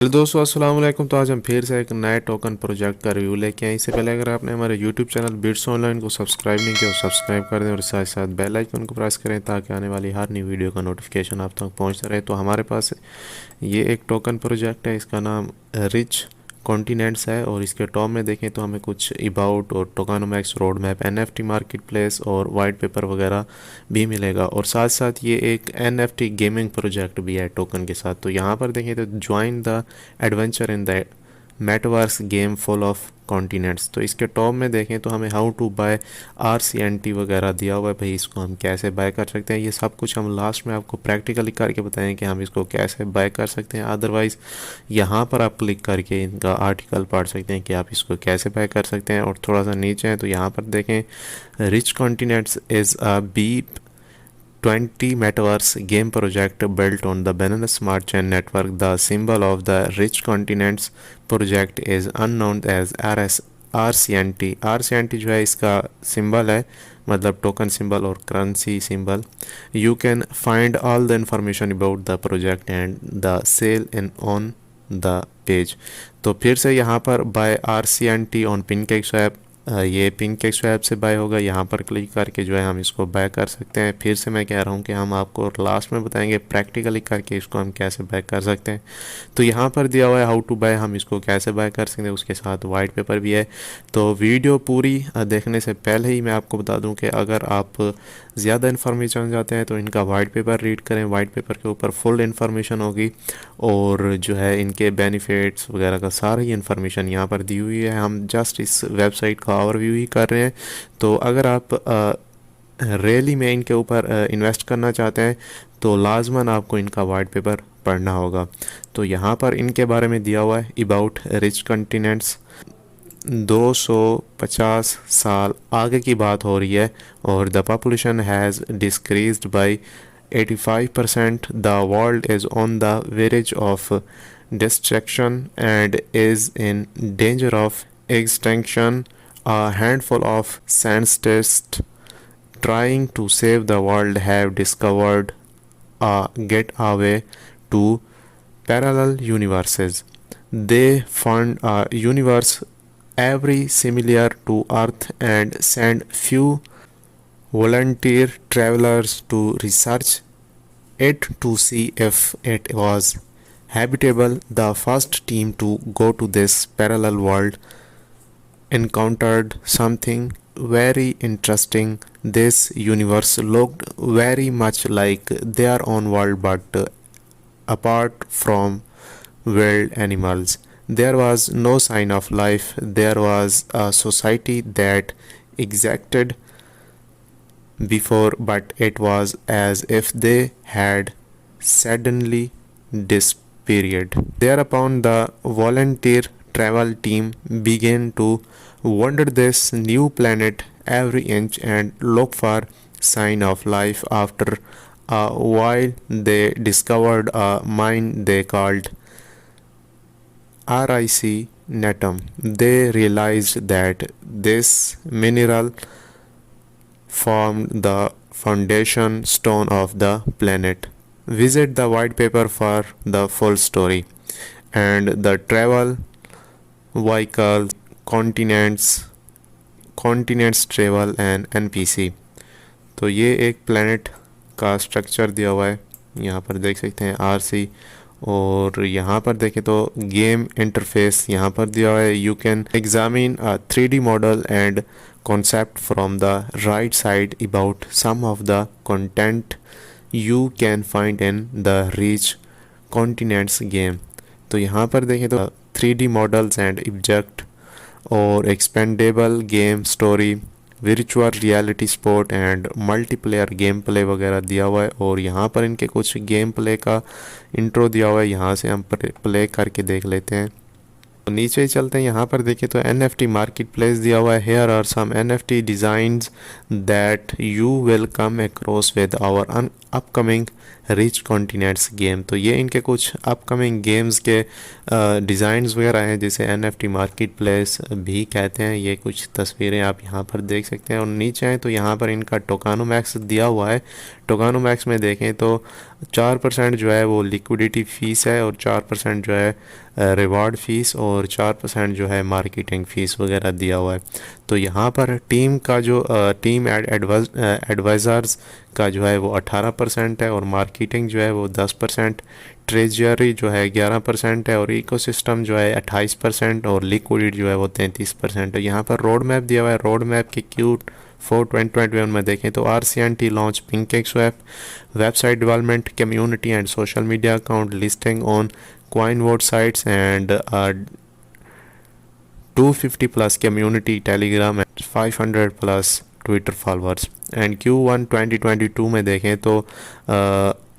Hello दोस्तों, अस्सलाम वालेकुम। तो आज हम फिर से एक नए टोकन प्रोजेक्ट का रिव्यू लेके आए। इससे पहले अगर आपने हमारे यूट्यूब चैनल बिट्स ऑनलाइन को सब्सक्राइब नहीं किया तो सब्सक्राइब कर दें और साथ साथ बेल आइकन को प्रेस करें ताकि आने वाली हर नई वीडियो का नोटिफिकेशन आप तक पहुंचता रहे। तो हमारे पास ये एक टोकन प्रोजेक्ट है, इसका नाम रिच कॉन्टिनेंट्स है और इसके टॉप में देखें तो हमें कुछ अबाउट और tokenomics road map, NFT market place और वाइट पेपर वगैरह भी मिलेगा। और साथ साथ ये एक एनएफटी गेमिंग प्रोजेक्ट भी है टोकन के साथ। तो यहाँ पर देखें तो join the adventure in the metaverse game full of continents. तो इसके टॉप में देखें तो हमें हाउ टू बाय RCNT वगैरह दिया हुआ है। भाई इसको हम कैसे बाय कर सकते हैं, ये सब कुछ हम लास्ट में आपको प्रैक्टिकली करके बताएं कि हम इसको कैसे बाय कर सकते हैं। अदरवाइज़ यहाँ पर आप क्लिक करके इनका आर्टिकल पढ़ सकते हैं कि आप इसको कैसे बाय कर सकते हैं। और थोड़ा सा नीचे है तो यहाँ पर देखें rich continents is a B 20 Metaverse game project built on the Binance Smart Chain network. The symbol of the Rich Continents project is unknown as RCNT। RCNT जो है इसका सिंबल है, मतलब टोकन सिंबल और currency symbol. You can find all the information about the project and the sale in on the page. तो फिर से यहाँ पर बाय RCNT ऑन PancakeSwap, ये PancakeSwap से बाय होगा। यहाँ पर क्लिक करके जो है हम इसको बाय कर सकते हैं। फिर से मैं कह रहा हूँ कि हम आपको लास्ट में बताएंगे प्रैक्टिकली करके इसको हम कैसे बाय कर सकते हैं। तो यहाँ पर दिया हुआ है हाउ टू बाय, हम इसको कैसे बाय कर सकते हैं, उसके साथ वाइट पेपर भी है। तो वीडियो पूरी देखने से पहले ही मैं आपको बता दूँ कि अगर आप ज़्यादा इन्फॉर्मेशन चाहते हैं तो इनका वाइट पेपर रीड करें। वाइट पेपर के ऊपर फुल इन्फॉर्मेशन होगी और जो है इनके बेनिफिट्स वगैरह का सारी इन्फॉर्मेशन यहाँ पर दी हुई है। हम जस्ट इस वेबसाइट का ओवरव्यू ही कर रहे हैं। तो अगर आप रियली में इनके ऊपर इन्वेस्ट करना चाहते हैं तो लाजमन आपको इनका वाइट पेपर पढ़ना होगा। तो यहाँ पर इनके बारे में दिया हुआ है अबाउट रिच कॉन्टिनेंट्स। 250 साल आगे की बात हो रही है और the population has decreased bye 85%। The world is on the verge of destruction and is in danger of extinction. A handful of scientists trying to save the world have discovered a getaway to parallel universes. They found a universe every similar to Earth and sent few volunteer travelers to research it to see if it was habitable. The first team to go to this parallel world encountered something very interesting. This universe looked very much like their own world, but apart from wild animals. There was no sign of life. There was a society that existed before, but it was as if they had suddenly disappeared. Thereupon, the volunteer travel team began to wander this new planet every inch and look for sign of life. After a while, they discovered a mine they called RIC Netum. They realized that this mineral formed the foundation stone of the planet. Visit the white paper for the full story. And the travel vehicle, continents travel and NPC। तो ये एक planet का structure दिया हुआ है, यहाँ पर देख सकते हैं RC। और यहाँ पर देखें तो गेम इंटरफेस यहाँ पर दिया हुआ है। You can examine a 3D model and concept from the right side about some of the content you can find in the Rich Continents game। तो यहाँ पर देखें तो 3D models and object और expandable game story, virtual reality sport and multiplayer game play वगैरह दिया हुआ है। और यहाँ पर इनके कुछ गेम प्ले का इंट्रो दिया हुआ है, यहाँ से हम प्ले करके देख लेते हैं। तो नीचे ही चलते हैं, यहाँ पर देखिए तो NFT मार्केट प्लेस दिया हुआ है। Here are some NFT designs that you will come across with our upcoming rich continents game. तो ये इनके कुछ अपकमिंग गेम्स के डिज़ाइंस वगैरह हैं जिसे NFT मार्केट प्लेस भी कहते हैं। ये कुछ तस्वीरें आप यहाँ पर देख सकते हैं। और नीचे हैं तो यहाँ पर इनका टोकानोमैक्स दिया हुआ है। टोकानोमैक्स में देखें तो 4% जो है वो लिक्विडिटी फ़ीस है और 4% जो है रिवॉर्ड फ़ीस और 4% जो है मार्केटिंग फ़ीस वगैरह दिया हुआ है। तो यहाँ पर टीम का जो टीम एडवाइज़र्स का जो है वो 18% है और मार्केटिंग जो है वो 10%, ट्रेजरी जो है 11% है और इकोसिस्टम जो है 28% और लिक्विडिटी जो है वो 33% है। यहाँ पर रोड मैप दिया हुआ है। रोड मैप के Q4 2021 में देखें तो RCNT launch PancakeSwap, website development, community and social media account, listing on CoinVote sites and 250 plus community Telegram and 500 plus Twitter followers। And Q1 2022 में देखें तो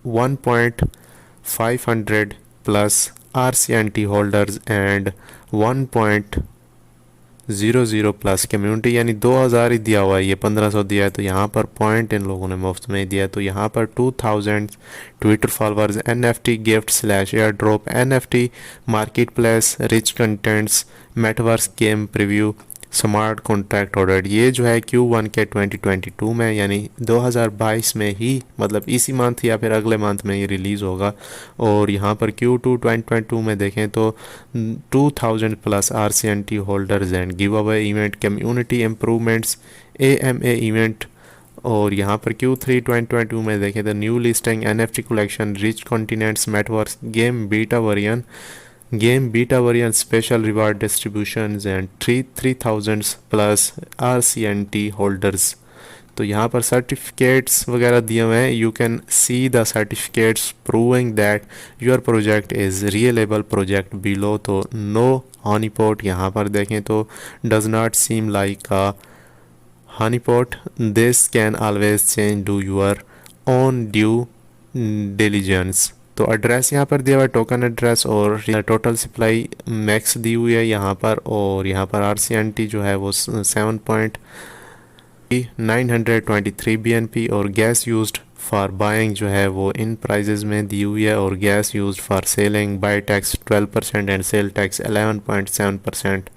1.500 plus RCNT holders and 1.00 plus community, यानी 2000 ही दिया हुआ है, ये 1500 दिया है। तो यहाँ पर पॉइंट इन लोगों ने मुफ्त में दिया है। तो यहाँ पर 2000 Twitter followers, NFT gift slash air drop, NFT market place, rich contents, metaverse game preview, smart contract order. ये जो है Q1 के 2022 में यानी 2022 में ही, मतलब इसी मंथ या फिर अगले मंथ में ये रिलीज़ होगा। और यहाँ पर Q2 2022 में देखें तो 2000 plus RCNT holders and give away event, community improvements, AMA event. और यहाँ पर Q3 2022 में देखें तो new listing, NFT collection, rich continents, metaverse game beta variant, special reward distributions and 3000 plus RCNT holders. तो यहाँ पर सर्टिफिकेट्स वगैरह दिए हुए हैं। You can see the certificates proving that your project is reliable project below. तो no honeypot, यहाँ पर देखें तो does not seem like a honeypot, this can always change, do your own due diligence. तो एड्रेस यहाँ पर दिया हुआ है, टोकन एड्रेस, और टोटल सप्लाई मैक्स दी हुई है यहाँ पर। और यहाँ पर RCNT जो है वो 7.923 BNP और गैस यूज्ड फॉर बाइंग जो है वो इन प्राइजेज में दी हुई है। और gas used for selling bye tax 12% and sale tax 11.7%।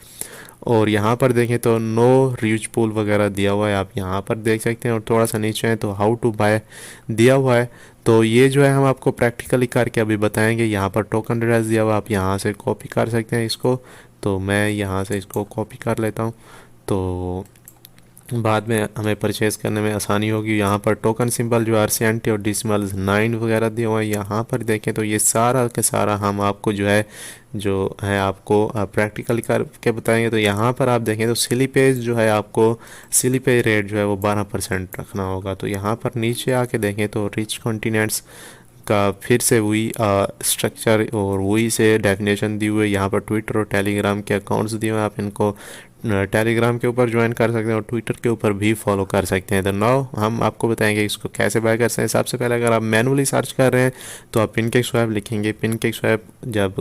और यहाँ पर देखें तो नो रीच पूल वगैरह दिया हुआ है, आप यहाँ पर देख सकते हैं। और थोड़ा सा नीचे है तो हाउ टू बाय दिया हुआ है। तो ये जो है हम आपको प्रैक्टिकली करके अभी बताएंगे। यहाँ पर टोकन एड्रेस दिया हुआ है, आप यहाँ से कॉपी कर सकते हैं इसको। तो मैं यहाँ से इसको कॉपी कर लेता हूँ, तो बाद में हमें परचेज़ करने में आसानी होगी। यहाँ पर टोकन सिंबल जो RCNT और डेसिमल 9 वगैरह दिए हुए हैं। यहाँ पर देखें तो ये सारा के सारा हम आपको जो है आपको प्रैक्टिकली करके बताएंगे। तो यहाँ पर आप देखें तो सिलीपेज जो है, आपको सिलीपेज रेट जो है वो 12% रखना होगा। तो यहाँ पर नीचे आके देखें तो रिच कॉन्टिनेंट्स का फिर से वही स्ट्रक्चर और वही से डेफिनेशन दी हुई है। यहाँ पर ट्विटर और टेलीग्राम के अकाउंट्स दिए हुए हैं, आप इनको टेलीग्राम के ऊपर ज्वाइन कर सकते हैं और ट्विटर के ऊपर भी फॉलो कर सकते हैं। तो नाउ हम आपको बताएंगे इसको कैसे बाय कर सकते हैं। सबसे पहले अगर आप मैनुअली सर्च कर रहे हैं तो आप PancakeSwap लिखेंगे। PancakeSwap जब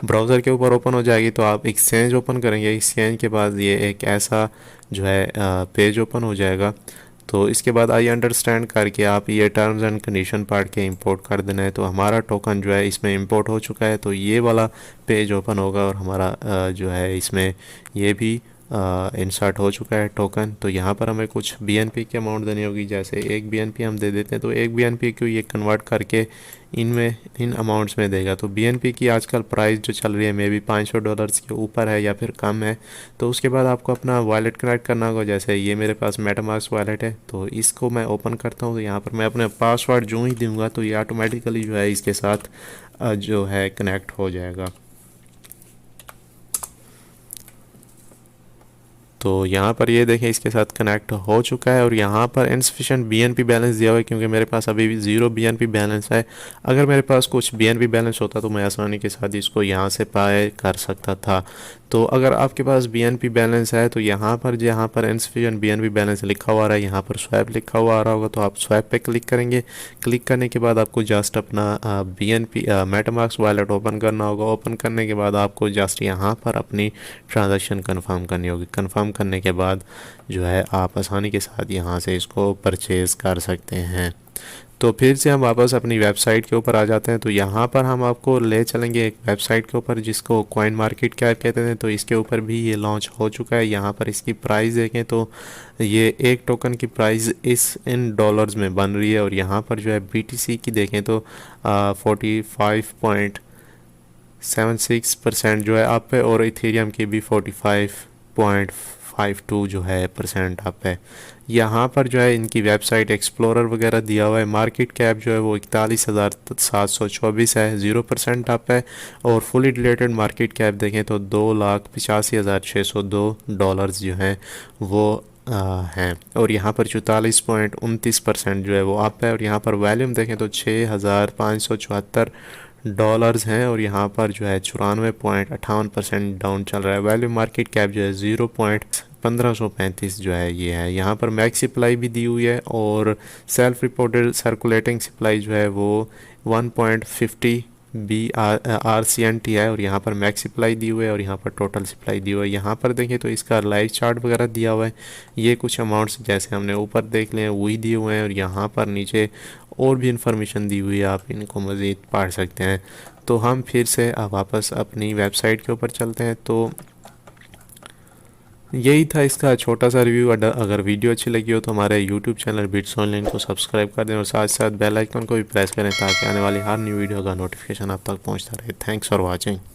ब्राउज़र के ऊपर ओपन हो जाएगी तो आप एक्सचेंज ओपन करेंगे। एक्सचेंज के बाद ये एक ऐसा जो है पेज ओपन हो जाएगा। तो इसके बाद आई अंडरस्टैंड करके आप ये टर्म्स एंड कंडीशन पढ़ के इंपोर्ट कर देना है। तो हमारा टोकन जो है इसमें इंपोर्ट हो चुका है। तो ये वाला पेज ओपन होगा और हमारा जो है इसमें ये भी इंसर्ट हो चुका है टोकन। तो यहाँ पर हमें कुछ BNP की अमाउंट देनी होगी, जैसे 1 BNP हम दे देते हैं। तो 1 BNP को ये कन्वर्ट करके इन अमाउंट्स में देगा। तो BNP की आजकल प्राइस जो चल रही है मे बी $500 के ऊपर है या फिर कम है। तो उसके बाद आपको अपना वॉलेट कनेक्ट करना होगा। जैसे ये मेरे पास मेटामास्क वॉलेट है, तो इसको मैं ओपन करता हूँ। तो यहाँ पर मैं अपने पासवर्ड जो ही दूंगा तो ये ऑटोमेटिकली जो है इसके साथ जो है कनेक्ट हो जाएगा। तो यहाँ पर ये देखें इसके साथ कनेक्ट हो चुका है। और यहाँ पर इनसफिशिएंट BNP बैलेंस दिया हुआ है, क्योंकि मेरे पास अभी भी 0 BNP बैलेंस है। अगर मेरे पास कुछ BNP बैलेंस होता तो मैं आसानी के साथ इसको यहाँ से बाय कर सकता था। तो अगर आपके पास BNP बैलेंस है तो यहाँ पर जहाँ पर इनसफिशिएंट BNP बैलेंस लिखा हुआ है, यहाँ पर स्वैप लिखा हुआ आ रहा होगा, तो आप स्वैप पे क्लिक करेंगे। क्लिक करने के बाद आपको जस्ट अपना BNP मेटामास्क वॉलेट ओपन करना होगा। ओपन करने के बाद आपको जस्ट यहाँ पर अपनी ट्रांजैक्शन कंफर्म करनी होगी। कंफर्म करने के बाद जो है आप आसानी के साथ यहाँ से इसको परचेज़ कर सकते हैं। तो फिर से हम वापस अपनी वेबसाइट के ऊपर आ जाते हैं। तो यहाँ पर हम आपको ले चलेंगे एक वेबसाइट के ऊपर जिसको कॉइन मार्केट कैप कहते हैं। तो इसके ऊपर भी ये लॉन्च हो चुका है। यहाँ पर इसकी प्राइस देखें तो ये एक टोकन की प्राइस इन डॉलर्स में बन रही है। और यहाँ पर जो है BTC की देखें तो 45.6 76% जो है अप है, और इथेरियम की भी 45.52 जो है परसेंट अप है। यहाँ पर जो है इनकी वेबसाइट एक्सप्लोरर वगैरह दिया हुआ है। मार्केट कैप जो है वो 41,724 है, 0% अप है। और फुली डिलेटेड मार्केट कैप देखें तो $2,85,602 जो हैं वो हैं। और यहाँ पर 44.29% जो है वो अप है। और यहाँ पर वैल्यूम देखें तो $6,574 हैं, और यहाँ पर जो है 94.58% डाउन चल रहा है। वैल्यू मार्केट कैप जो है 0.1535 जो है ये है। यहाँ पर मैक्स सप्लाई भी दी हुई है, और सेल्फ रिपोर्टेड सर्कुलेटिंग सप्लाई जो है वो 1.50 BRCNT है, और यहाँ पर मैक्स सप्लाई दी हुई है, और यहाँ पर टोटल सप्लाई दी हुई है। यहाँ पर देखें तो इसका लाइव चार्ट वगैरह दिया हुआ है। ये कुछ अमाउंट्स जैसे हमने ऊपर देख लिए वही दिए हुए हैं, और यहाँ पर नीचे और भी इंफॉर्मेशन दी हुई है, आप इनको मज़ीद पढ़ सकते हैं। तो हम फिर से वापस अपनी वेबसाइट के ऊपर चलते हैं। तो यही था इसका छोटा सा रिव्यू। अगर वीडियो अच्छी लगी हो तो हमारे यूट्यूब चैनल बिट्स ऑनलाइन को सब्सक्राइब कर दें, और साथ साथ बेल आइकन को भी प्रेस करें ताकि आने वाली हर न्यू वीडियो का नोटिफिकेशन आप तक पहुंचता रहे। Thanks for watching.